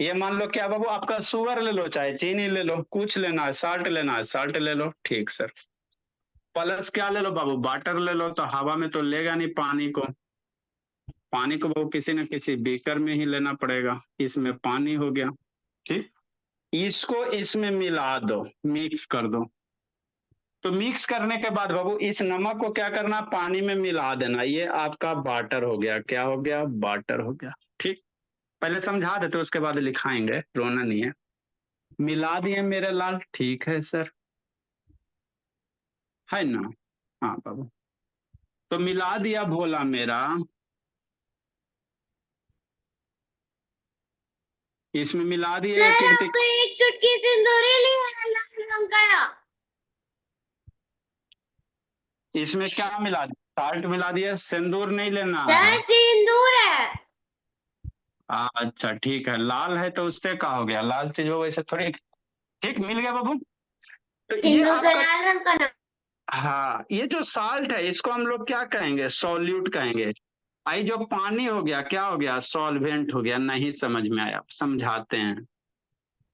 Speaker 1: ये मान लो क्या बाबू, आपका शुगर ले लो चाहे चीनी ले लो, कुछ लेना है, साल्ट लेना है, साल्ट ले लो, ठीक सर। प्लस क्या ले लो बाबू, वाटर ले लो, तो हवा में तो लेगा नहीं पानी को, पानी को बाबू किसी न किसी बीकर में ही लेना पड़ेगा, इसमें पानी हो गया, ठीक। इसको इसमें मिला दो, मिक्स कर दो। तो मिक्स करने के बाद बाबू इस नमक को क्या करना, पानी में मिला देना, ये आपका वाटर हो गया, क्या हो गया, वाटर हो गया, ठीक। पहले समझा देते उसके बाद लिखाएंगे, रोना नहीं है। मिला दिए मेरे लाल, ठीक है सर, है ना। हाँ बाबू, तो मिला दिया भोला मेरा, इसमें मिला दिए
Speaker 3: सर
Speaker 1: कीर्ति,
Speaker 3: आपको एक चुटकी सिंदूर ही लिया है लाल रंग का।
Speaker 1: इसमें क्या मिला दिया, साल्ट मिला दिया, सिंदूर नहीं लेना
Speaker 3: सर
Speaker 1: है।
Speaker 3: सिंदूर है।
Speaker 1: अच्छा ठीक है, लाल है तो उससे क्या हो गया, लाल चीज वो वैसे थोड़ी, ठीक, मिल गया बाबू। तो ये
Speaker 3: सिंदूर तो
Speaker 1: आपका,
Speaker 3: लाल रंग का ना।
Speaker 1: हाँ, ये जो साल्ट है इसको हम लोग क्या कहेंगे, सॉल्यूट कहेंगे। आई जो पानी हो गया, क्या हो गया, सॉल्वेंट हो गया। नहीं समझ में आया, समझाते हैं।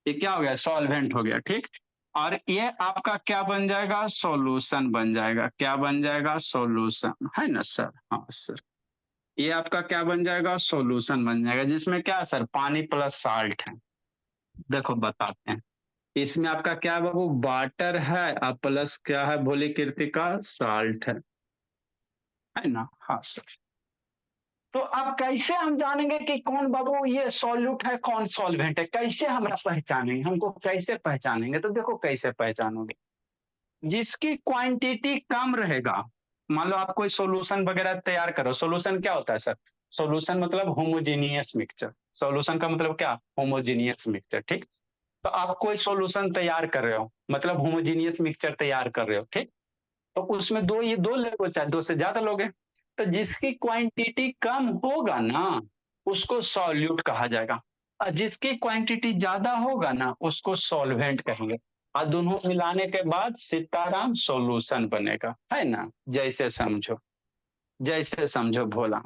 Speaker 1: ये क्या हो गया, सॉल्वेंट हो गया, ठीक। और ये आपका क्या बन जाएगा, सॉल्यूशन बन जाएगा, क्या बन जाएगा, सॉल्यूशन, है ना सर। हाँ सर, ये आपका क्या बन जाएगा, सॉल्यूशन बन जाएगा, जिसमें क्या सर, पानी प्लस साल्ट है। देखो बताते हैं, इसमें आपका क्या है बाबू, वाटर है और प्लस क्या है, भोली कीर्ति का साल्ट है ना। हाँ सर, तो अब कैसे हम जानेंगे कि कौन बाबू ये सॉल्यूट है, कौन सॉल्वेंट है, कैसे हमरा पहचानेंगे, हमको कैसे पहचानेंगे। तो देखो कैसे पहचानोगे, जिसकी क्वांटिटी कम रहेगा। मान लो आप कोई सॉल्यूशन वगैरह तैयार करो, सॉल्यूशन क्या होता है सर, सॉल्यूशन मतलब होमोजीनियस मिक्सचर, सॉल्यूशन का मतलब क्या, होमोजीनियस मिक्सचर, ठीक। तो आप कोई सॉल्यूशन तैयार कर रहे हो, मतलब होमोजीनियस मिक्सचर तैयार कर रहे हो, ठीक। तो उसमें दो, ये दो लोगे चाहे दो से ज्यादा लोगे, तो जिसकी क्वांटिटी कम होगा ना उसको सॉल्यूट कहा जाएगा, और जिसकी क्वांटिटी ज्यादा होगा ना उसको सॉल्वेंट कहेंगे। और दोनों मिलाने के बाद सीताराम सॉल्यूशन बनेगा, है ना। जैसे समझो, जैसे समझो भोला,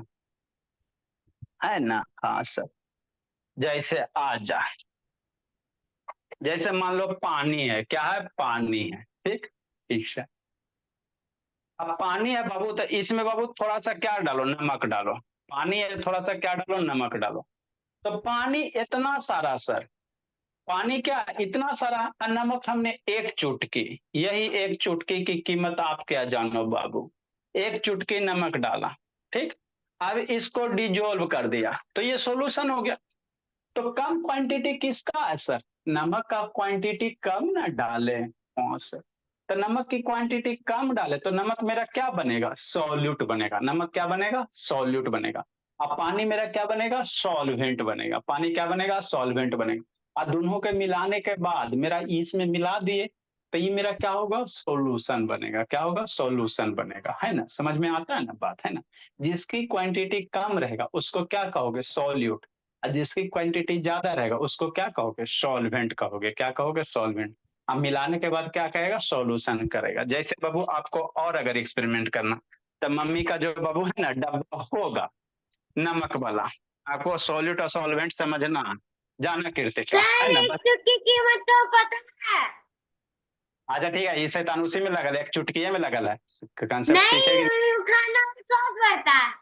Speaker 1: है ना। हाँ सर, जैसे आ जाए, जैसे मान लो पानी है, क्या है, पानी है, ठीक, ठीक है। अब पानी है बाबू, तो इसमें बाबू थोड़ा सा क्या डालो, नमक डालो। पानी है, थोड़ा सा क्या डालो, नमक डालो। तो पानी इतना सारा सर, पानी क्या इतना सारा, और नमक हमने एक चुटकी, यही एक चुटकी की कीमत आप क्या जानो बाबू, एक चुटकी नमक डाला, ठीक। अब इसको डिजोल्व कर दिया तो ये सॉल्यूशन हो गया। तो कम क्वांटिटी किसका है सर, नमक का क्वांटिटी कम ना डाले। हाँ सर, तो नमक की क्वांटिटी कम डाले तो नमक मेरा क्या बनेगा, सॉल्यूट बनेगा। नमक क्या बनेगा, सॉल्यूट बनेगा। अब पानी मेरा क्या बनेगा, सॉल्वेंट बनेगा। पानी क्या बनेगा, सॉल्वेंट बनेगा। और दोनों के मिलाने के बाद मेरा इसमें मिला दिए तो ये मेरा क्या होगा, सॉल्यूशन बनेगा। क्या होगा, सॉल्यूशन बनेगा, है ना। समझ में आता है ना बात, है ना। जिसकी क्वांटिटी कम रहेगा उसको क्या कहोगे, सॉल्यूट। और जिसकी क्वांटिटी ज्यादा रहेगा उसको क्या कहोगे, सॉल्वेंट कहोगे। क्या कहोगे, सॉल्वेंट। अब मिलाने के बाद क्या कहेगा, सॉल्यूशन करेगा। जैसे बाबू आपको और अगर एक्सपेरिमेंट करना, तो मम्मी का जो बाबू है ना डब्बा होगा नमक वाला, आपको सॉल्यूट और सॉल्वेंट समझना जाना कीर्ति का, है
Speaker 3: सर
Speaker 1: ना
Speaker 3: एक
Speaker 1: बस।
Speaker 3: चुटकी कीमत तो पता है।
Speaker 1: अच्छा ठीक है, इसे तान उसी में लगल है, एक चुटकिए में लगल है, कंसेप्ट सीखेगी।
Speaker 3: नहीं खाना में स्वाद बढ़ता है।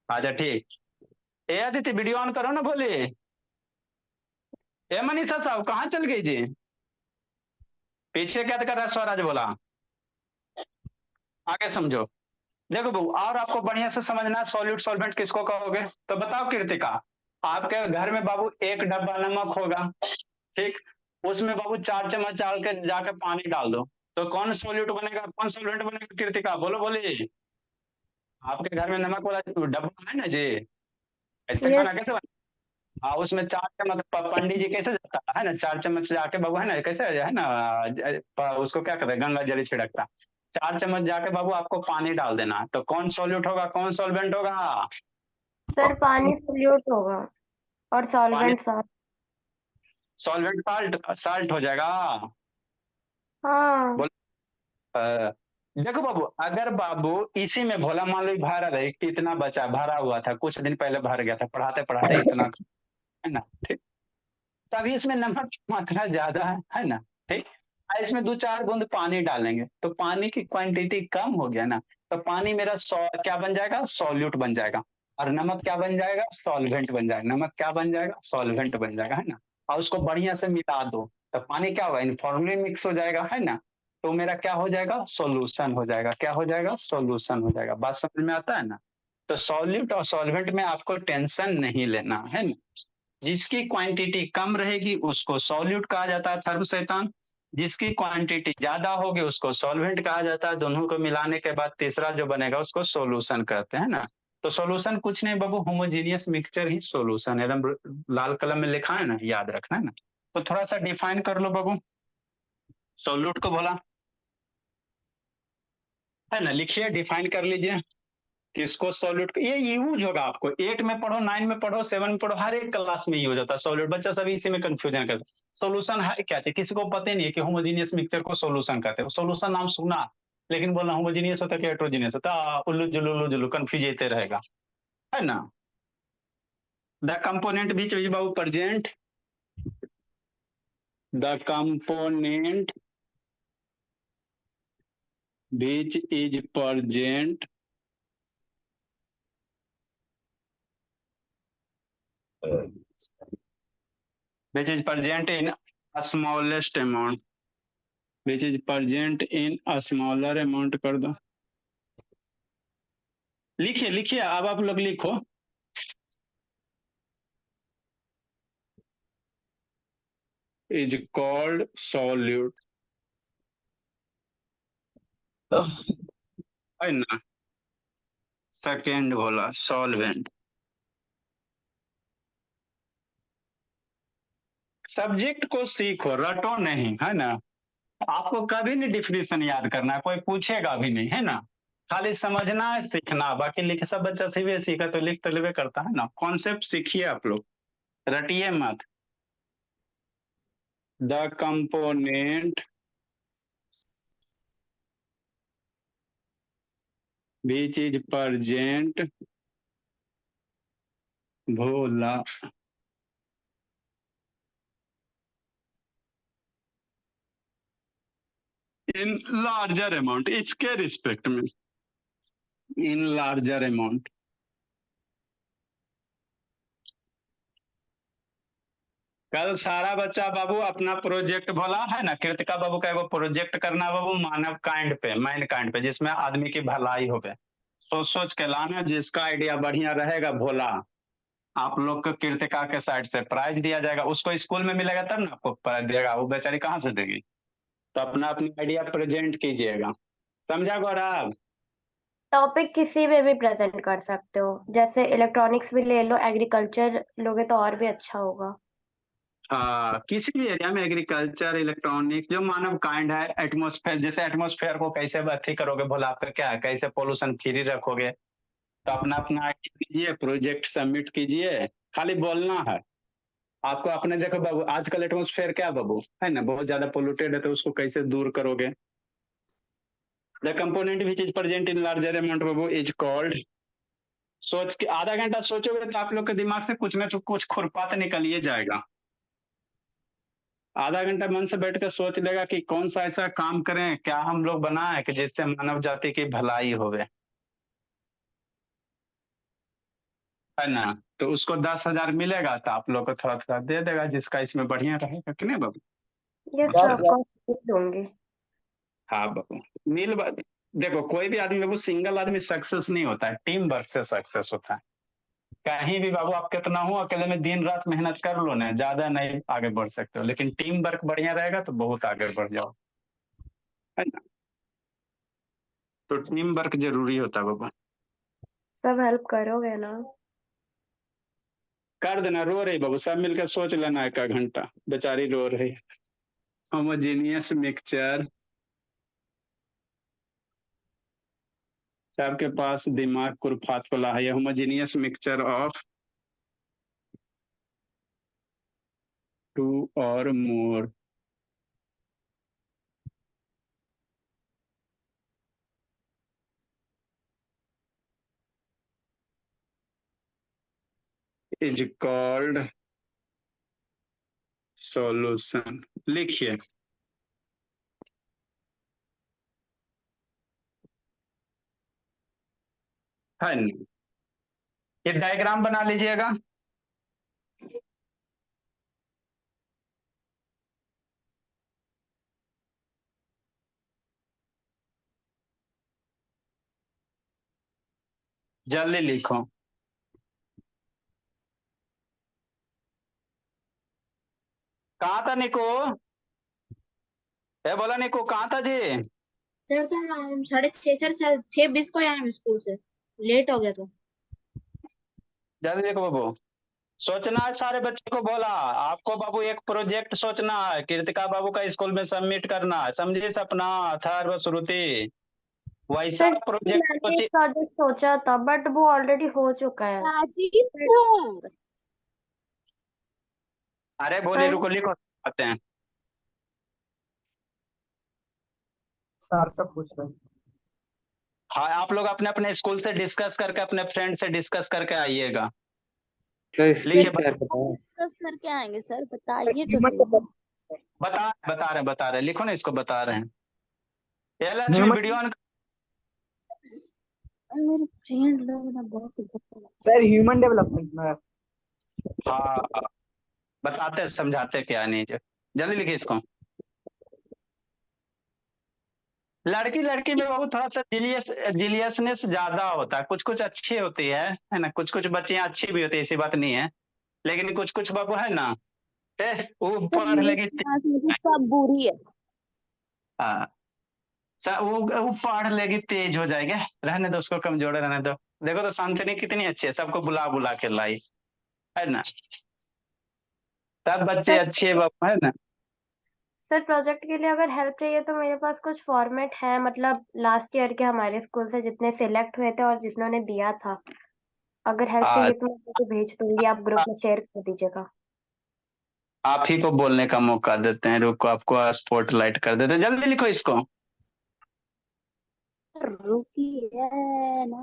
Speaker 1: अच्छा ठीक, ए अदिति वीडियो ऑन करो ना, बोली। ए मनीषा साहब कहाँ चल गई जी? पीछे क्या कर रहा है स्वराज बोला? आगे समझो। देखो बहू, और आपको बढ़िया से समझना है सॉल्यूट सॉल्वेंट किसको कहोगे, तो बताओ कृतिका। आपके घर में बाबू एक डब्बा नमक होगा, ठीक, उसमें बाबू 4 चम्मच डाल के जाके पानी डाल दो, तो कौन सॉल्यूट बनेगा, कौन सॉल्वेंट बनेगा कृतिका, बोलो बोली। आपके घर में नमक वाला डब्बा है ना जी, ऐसे खाना
Speaker 4: यस
Speaker 1: कैसे बने? हाँ, उसमें 4 चम्मच पंडित जी कैसे जाता है ना, 4 चम्मच जाके बाबू है ना, कैसे है ना, उसको क्या कहते हैं, गंगा जल छिड़कता। 4 चम्मच जाके बाबू आपको पानी डाल देना, तो कौन सॉल्यूट होगा, कौन सॉल्वेंट होगा?
Speaker 4: सर, पानी सोल्यूट होगा और
Speaker 1: पानी
Speaker 4: solvent salt.
Speaker 1: Solvent salt salt हो जाएगा।
Speaker 4: हाँ।
Speaker 1: बोल देखो बाबू, अगर बाबू इसी में भोला मान लो भरा रहे कि इतना बचा भरा हुआ था, कुछ दिन पहले भर गया था, पढ़ाते पढ़ाते इतना, है ना, ठीक, तभी इसमें नमक की मात्रा ज्यादा है ना, ठीक। इसमें 2-4 बूंद पानी डालेंगे तो पानी की क्वांटिटी कम हो गया ना, तो पानी मेरा क्या बन जाएगा, सॉल्यूट बन जाएगा। और नमक क्या बन जाएगा, सॉल्वेंट बन जाएगा। नमक क्या बन जाएगा, सॉल्वेंट बन जाएगा, है ना। और उसको बढ़िया से मिला दो, तो पानी क्या होगा, इनफॉर्मली मिक्स हो जाएगा, है ना। तो मेरा क्या हो जाएगा, सॉल्यूशन हो जाएगा। क्या हो जाएगा, सॉल्यूशन हो जाएगा। बात समझ में आता है ना। तो सॉल्यूट और सॉल्वेंट में आपको टेंशन नहीं लेना है ना। जिसकी क्वांटिटी कम रहेगी उसको सॉल्यूट कहा जाता है, थर्ब शैतान। जिसकी क्वांटिटी ज्यादा होगी उसको सॉल्वेंट कहा जाता है। दोनों को मिलाने के बाद तीसरा जो बनेगा उसको सॉल्यूशन कहते हैं ना। तो सॉल्यूशन कुछ नहीं बाबू, होमोजीनियस मिक्सचर ही सॉल्यूशन है। एकदम लाल कलम में लिखा है ना, याद रखना है ना। तो थोड़ा सा डिफाइन कर लो बाबू, सॉल्यूट को बोला है ना, लिखिए, डिफाइन कर लीजिए। किसको सॉल्यूट, ये यूज होगा आपको 8 में पढ़ो, 9 में पढ़ो, 7 में पढ़ो, हर एक क्लास में यूज होता है सॉल्यूट। बच्चा सभी इसी में कंफ्यूजन करता है। सॉल्यूशन है क्या चाहिए, किसी को पता ही नहीं है कि होमोजीनियस मिक्सचर को सॉल्यूशन कहते हैं। सॉल्यूशन नाम सुना, लेकिन बोलना होमोजीनियस होता है कि हेट्रोजीनियस होता है, उल्लू जुल्लू कंफ्यूज होते रहेगा, है ना। The component beach beach Babu present, the component beach is present which is present in a smallest amount, which is present in a smaller amount कर दो। लिखिए लिखिए, अब आप लोग लिखो। is called solute, है ना। सेकेंड बोला सॉल्वेंट। सब्जेक्ट को सीखो, रटो नहीं, है ना। आपको कभी नहीं डिफिनेशन याद करना है, कोई पूछेगा भी नहीं, है ना। खाली समझना है, सीखना। बाकी लिख, सब बच्चा सीखे सीखा तो लिख तो लेवे करता है ना। कॉन्सेप्ट सीखिए आप लोग, रटिए मत। The component which is present, Bhola in larger amount, इसके रिस्पेक्ट में, इन लार्जर अमाउंट। कल सारा बच्चा बाबू अपना प्रोजेक्ट बोला है ना, कृतिका बाबू का एगो प्रोजेक्ट करना बाबू, मानव काइंड पे, मैन काइंड पे, जिसमें आदमी की भलाई हो गए। सोच सोच के लाना, जिसका आइडिया बढ़िया रहेगा भोला, आप लोग को कृतिका के साइड से प्राइज दिया जाएगा। उसको स्कूल में मिलेगा तब ना आपको प्राइज देगा, वो बेचारी कहाँ से देगी। तो अपना अपना आइडिया प्रेजेंट कीजिएगा, समझा गौरव।
Speaker 4: टॉपिक किसी में भी प्रेजेंट कर सकते हो, जैसे इलेक्ट्रॉनिक्स भी ले लो, एग्रीकल्चर लोगे तो और भी अच्छा होगा।
Speaker 1: हाँ, किसी भी एरिया में, एग्रीकल्चर, इलेक्ट्रॉनिक्स, जो मानव काइंड है, एटमोस्फेयर, जैसे एटमोस्फेयर को कैसे अथी करोगे भोला, आपका क्या है, कैसे पोल्यूशन फ्री रखोगे। तो अपना अपना आइडिया कीजिए, प्रोजेक्ट सबमिट कीजिए, खाली बोलना है आपको। अपने देखो बाबू, आजकल एटमोस्फेयर क्या बाबू है ना, बहुत ज्यादा पोल्यूटेड है, तो उसको कैसे दूर करोगे। The component which is present in larger amount Babu is called. सोच के आधा घंटा सोचोगे तो आप लोग के दिमाग से कुछ ना कुछ खुरपात निकल ही जाएगा। आधा घंटा मन से बैठ कर सोच लेगा कि कौन सा ऐसा काम करें, क्या हम लोग बनाए कि जिससे मानव जाति की भलाई होवे, है ना। तो उसको 10,000 मिलेगा तो आप लोग को थोड़ा थोड़ा दे देगा, जिसका इसमें बढ़िया रहेगा कि नहीं बाबू।
Speaker 4: यस सर, ऑफकोर्स दूंगी।
Speaker 1: हाँ बाबू, देखो कोई भी आदमी बाबू सिंगल आदमी सक्सेस नहीं होता है, टीम वर्क से सक्सेस होता है। कहीं भी बाबू आप कितना हो अकेले में दिन रात मेहनत कर लो ना, ज्यादा नहीं आगे बढ़ सकते हो, लेकिन टीम वर्क बढ़िया रहेगा तो बहुत आगे बढ़ जाओ, है ना। तो टीम वर्क जरूरी होता है बाबू।
Speaker 4: सब हेल्प करोगे ना?
Speaker 1: कर देना, रो रही बाबू, सब मिलकर सोच लेना 1 घंटा, बेचारी रो रही। होमोजीनियस मिक्सचर, सबके पास दिमाग कुरफात वाला है। होमोजीनियस मिक्सचर ऑफ 2 और मोर इज कॉल्ड सॉल्यूशन। लिखिए, है नहीं, ये डायग्राम बना लीजिएगा। जल्दी लिखो। कहाँ था निको? ए बोला निको, कहाँ था जी?
Speaker 7: सर तो हम 6:30 सर 6:20 को आए हम स्कूल से, लेट हो गया तो।
Speaker 1: जल्दी लिखो बाबू। सोचना है, सारे बच्चे को बोला आपको बाबू एक प्रोजेक्ट सोचना है, कृतिका बाबू का स्कूल में सबमिट करना है, समझिए सपना अथर्व श्रुति, वैसा
Speaker 4: सर
Speaker 1: प्रोजेक्ट
Speaker 4: मैंने
Speaker 1: सोचिए।
Speaker 4: एक प्रोजेक्ट सोचा था बट वो ऑलरेडी हो चुका है।
Speaker 7: सर
Speaker 1: अरे बोलिए,
Speaker 4: सर
Speaker 1: रुको लिखो आते हैं।
Speaker 2: सर सब पूछ रहे हैं।
Speaker 1: हाँ, आप लोग अपने अपने स्कूल से डिस्कस करके, अपने फ्रेंड से डिस्कस करके आइएगा।
Speaker 5: तो
Speaker 1: लिखिए,
Speaker 5: स्पीच कर बताओ।
Speaker 7: डिस्कस करके आएंगे सर, बताइए तो
Speaker 2: ह्यूमन
Speaker 7: सही।
Speaker 1: बता रहे लिखो ना, इसको बता रहे हैं। ये लक्ष्मी
Speaker 2: ह्यूमन
Speaker 1: वीडियो ऑन।
Speaker 7: मेरे फ्रेंड लोग ना बहुत ही गप्पा
Speaker 2: सर ह्यूमन डेवलपमेंट में।
Speaker 1: हाँ, बताते समझाते क्या नहीं जो। जल्दी लिखिए इसको। लड़की लड़की में बहुत थोड़ा सा जिलियसनेस ज्यादा होता है, कुछ कुछ अच्छी होती है ना, कुछ कुछ बच्चियां अच्छी भी होती है, ऐसी बात नहीं है, लेकिन कुछ कुछ बाबू है ना, वो
Speaker 7: सर
Speaker 1: पढ़
Speaker 7: मेरे
Speaker 1: लेगी।
Speaker 7: क्लास में तो सब बुरी है।
Speaker 1: हाँ, वो पढ़ लेगी तेज हो जाएगी, रहने दो उसको, कमजोर रहने दो। देखो तो शांतिनी कितनी अच्छी है, सबको बुला बुला के लाई, है ना। सब बच्चे
Speaker 4: सर
Speaker 1: अच्छे बाबू, है ना।
Speaker 4: सर प्रोजेक्ट के लिए अगर हेल्प चाहिए तो मेरे पास कुछ फॉर्मेट है, मतलब लास्ट ईयर के हमारे स्कूल से जितने सिलेक्ट हुए थे और जिन्होंने दिया था, अगर हेल्प
Speaker 1: आ,
Speaker 4: चाहिए तो मैं आपको भेज दूंगी, आप ग्रुप में शेयर कर दीजिएगा।
Speaker 1: आप ही को बोलने का मौका देते हैं, रुको आपको स्पॉटलाइट कर देते हैं, जल्दी लिखो इसको।
Speaker 7: रुकिए ना।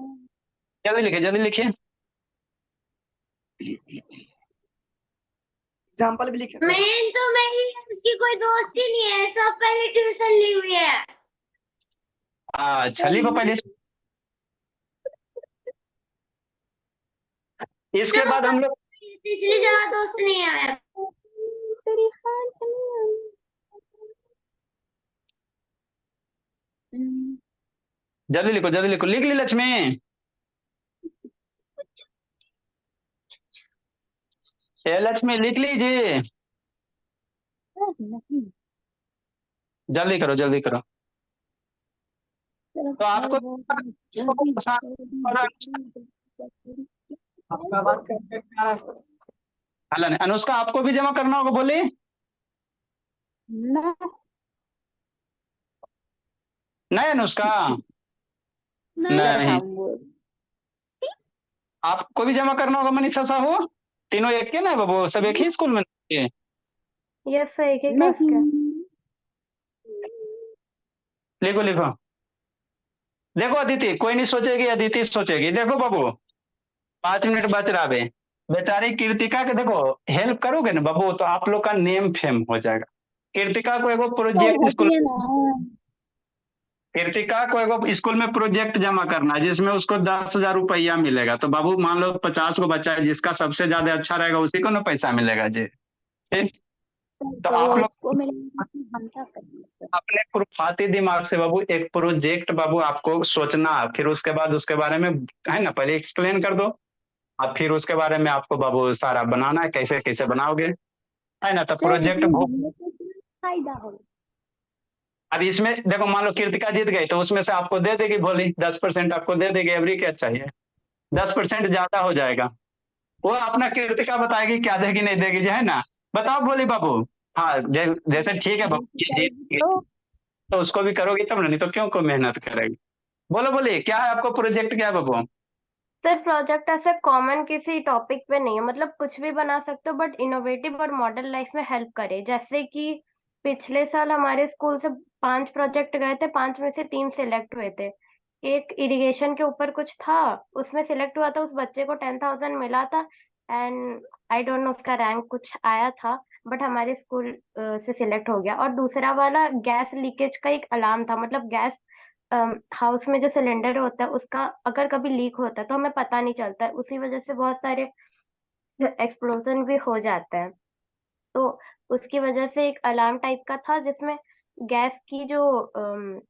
Speaker 1: जल्दी लिखिए।
Speaker 2: एग्जाम्पल भी लिखे सर।
Speaker 3: मैं तो मेरी उसकी कोई दोस्त ही नहीं है, सब पहले ट्यूशन ली हुई है।
Speaker 1: अच्छा लिखो पहले इसके
Speaker 3: सब
Speaker 1: बाद हम लोग।
Speaker 3: इसलिए ज्यादा दोस्त नहीं है मेरा।
Speaker 7: तेरी खान चली।
Speaker 1: जल्दी लिखो, लिख ली लक्ष्मी? ए लक्ष्मी लिख लीजिए,
Speaker 7: नहीं
Speaker 1: जल्दी करो। तो आपको
Speaker 2: आपका आवाज कट आ रहा है।
Speaker 1: हलन अनुष्का, आपको भी जमा करना होगा, बोली
Speaker 7: ना
Speaker 1: नहीं अनुष्का?
Speaker 7: सर
Speaker 1: नहीं,
Speaker 7: हम बोल
Speaker 1: आपको भी जमा करना होगा मनीषा साहू। तीनों एक के ना बाबू, सब एक ही स्कूल में हैं?
Speaker 4: यस सर, एक ही क्लास
Speaker 7: नहीं
Speaker 4: का।
Speaker 1: लिखो। देखो अदिति, कोई नहीं सोचेगी, अदिति सोचेगी। देखो बाबू, 5 मिनट बच रहा बे, बेचारी कृतिका के देखो, हेल्प करोगे ना बाबू तो आप लोग का नेम फेम हो जाएगा। कृतिका को एगो
Speaker 7: सर
Speaker 1: प्रोजेक्ट स्कूल,
Speaker 7: हटिए ना।
Speaker 1: कृतिका को एगो स्कूल में प्रोजेक्ट जमा करना है जिसमें उसको 10,000 रुपया मिलेगा। तो बाबू मान लो 50 को बच्चा है, जिसका सबसे ज्यादा अच्छा रहेगा उसी को ना पैसा मिलेगा जी। ठीक। तो आप लोग
Speaker 8: उसको मिलेगा कि हम क्या करेंगे सर?
Speaker 1: अपने खुरपाती दिमाग से बाबू एक प्रोजेक्ट बाबू आपको सोचना, फिर उसके बाद उसके बारे में है ना पहले एक्सप्लेन कर दो, और फिर उसके बारे में आपको बाबू सारा बनाना है, कैसे कैसे बनाओगे, है ना। तो
Speaker 8: सर
Speaker 1: प्रोजेक्ट
Speaker 8: इसमें बनने से क्या फायदा होगा?
Speaker 1: अब इसमें देखो मान लो कृतिका जीत गई तो उसमें से आपको दे देगी भोली, 10% आपको दे देगी। एवरी क्या चाहिए, 10% ज्यादा हो जाएगा। वो अपना कृतिका बताएगी क्या देगी नहीं देगी जो है ना। बताओ भोली बाबू। हाँ जैसे ठीक है बाबू ये जीत गई,
Speaker 8: तो
Speaker 1: तो उसको भी करोगी तब ना, नहीं तो क्यों को मेहनत करेगी। बोलो बोलिए क्या है आपको प्रोजेक्ट, क्या है बाबू।
Speaker 4: सर प्रोजेक्ट ऐसे कॉमन किसी टॉपिक पे नहीं है, मतलब कुछ भी बना सकते हो बट इनोवेटिव और मॉडर्न लाइफ में हेल्प करे। जैसे कि पिछले साल हमारे स्कूल से 5 प्रोजेक्ट गए थे, 5 में से 3 सिलेक्ट हुए थे। एक इरिगेशन के ऊपर कुछ था, उसमें सिलेक्ट हुआ था, उस बच्चे को 10,000 मिला था एंड आई डोंट नो उसका रैंक कुछ आया था, बट हमारे स्कूल से सिलेक्ट हो गया। और दूसरा वाला गैस लीकेज का एक अलार्म था, मतलब गैस हाउस में जो सिलेंडर होता है उसका अगर कभी लीक होता है तो हमें पता नहीं चलता है, उसी वजह से बहुत सारे एक्सप्लोजन भी हो जाता है। तो उसकी वजह से एक अलार्म टाइप का था जिसमें गैस की जो